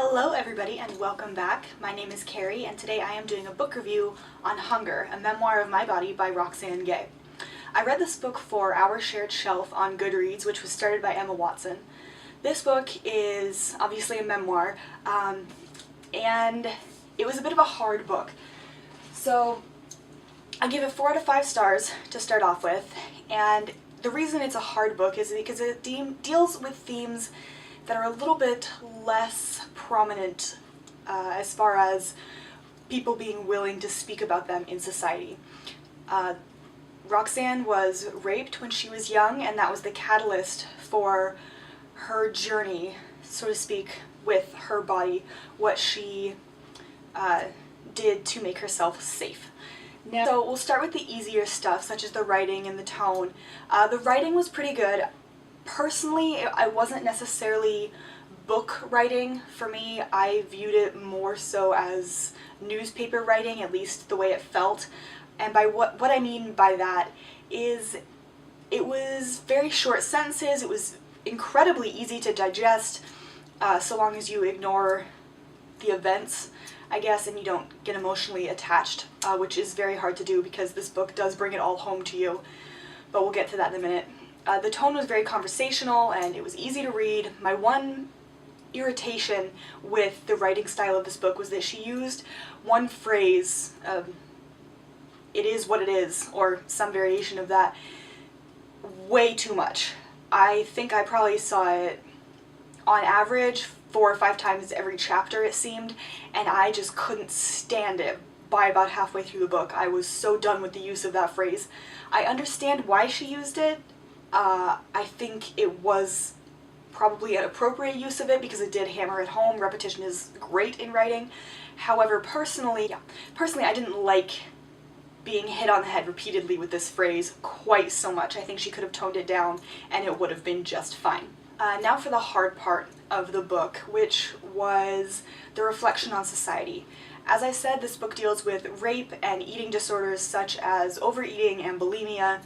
Hello everybody and welcome back. My name is Kari and today I am doing a book review on Hunger, a memoir of my body by Roxane Gay. I read this book for Our Shared Shelf on Goodreads, which was started by Emma Watson. This book is obviously a memoir, and it was a bit of a hard book. So I give it 4 out of 5 stars to start off with, and the reason it's a hard book is because it deals with themes that are a little bit less prominent as far as people being willing to speak about them in society. Roxane was raped when she was young, and that was the catalyst for her journey, so to speak, with her body, what she did to make herself safe. Now, so we'll start with the easier stuff, such as the writing and the tone. The writing was pretty good. Personally, I wasn't necessarily book writing. For me, I viewed it more so as newspaper writing, at least the way it felt. And by what I mean by that is it was very short sentences. It was incredibly easy to digest, so long as you ignore the events, I guess, and you don't get emotionally attached, which is very hard to do because this book does bring it all home to you, but we'll get to that in a minute. The tone was very conversational and it was easy to read. My one irritation with the writing style of this book was that she used one phrase, "it is what it is," or some variation of that, way too much. I think I probably saw it on average 4 or 5 times every chapter, it seemed, and I just couldn't stand it. By about halfway through the book, I was so done with the use of that phrase. I understand why she used it. I think it was probably an appropriate use of it because it did hammer it home. Repetition is great in writing. However, personally, I didn't like being hit on the head repeatedly with this phrase quite so much. I think she could have toned it down and it would have been just fine. Now for the hard part of the book, which was the reflection on society. As I said, this book deals with rape and eating disorders such as overeating and bulimia,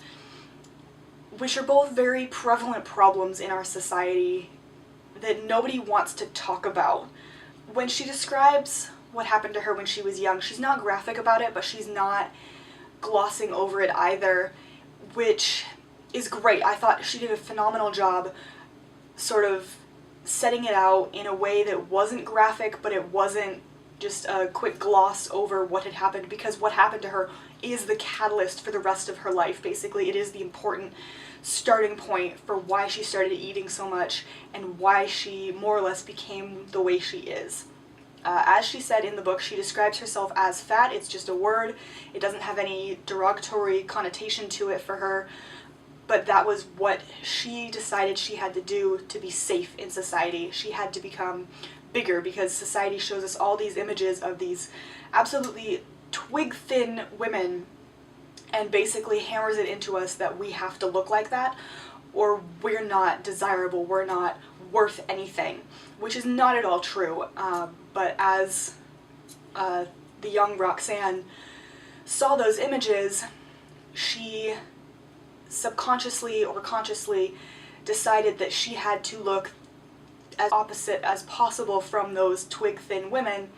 which are both very prevalent problems in our society that nobody wants to talk about. When she describes what happened to her when she was young, she's not graphic about it, but she's not glossing over it either, which is great. I thought she did a phenomenal job sort of setting it out in a way that wasn't graphic, but it wasn't just a quick gloss over what had happened, because what happened to her is the catalyst for the rest of her life. Basically, it is the important starting point for why she started eating so much and why she more or less became the way she is. As she said in the book, she describes herself as fat. It's just a word. It doesn't have any derogatory connotation to it for her, but that was what she decided she had to do to be safe in society. She had to become bigger because society shows us all these images of these absolutely twig-thin women and basically hammers it into us that we have to look like that or we're not desirable, we're not worth anything, which is not at all true. But as the young Roxane saw those images, she subconsciously or consciously decided that she had to look as opposite as possible from those twig-thin women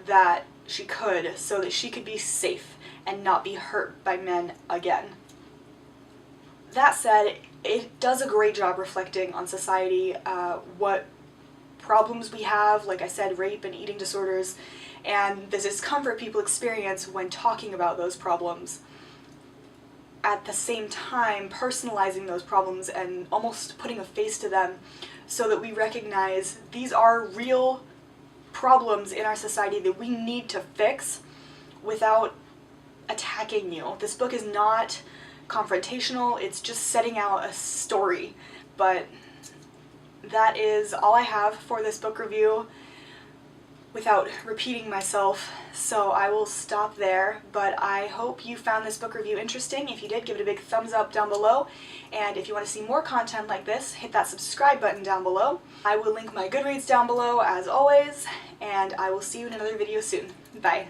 that she could, so that she could be safe and not be hurt by men again. That said, it does a great job reflecting on society, what problems we have, like I said, rape and eating disorders, and the discomfort people experience when talking about those problems. At the same time, personalizing those problems and almost putting a face to them so that we recognize these are real problems in our society that we need to fix without attacking you. This book is not confrontational, it's just setting out a story. But that is all I have for this book review without repeating myself, so I will stop there. But I hope you found this book review interesting. If you did, give it a big thumbs up down below, and if you want to see more content like this, hit that subscribe button down below. I will link my Goodreads down below as always, and I will see you in another video soon. Bye.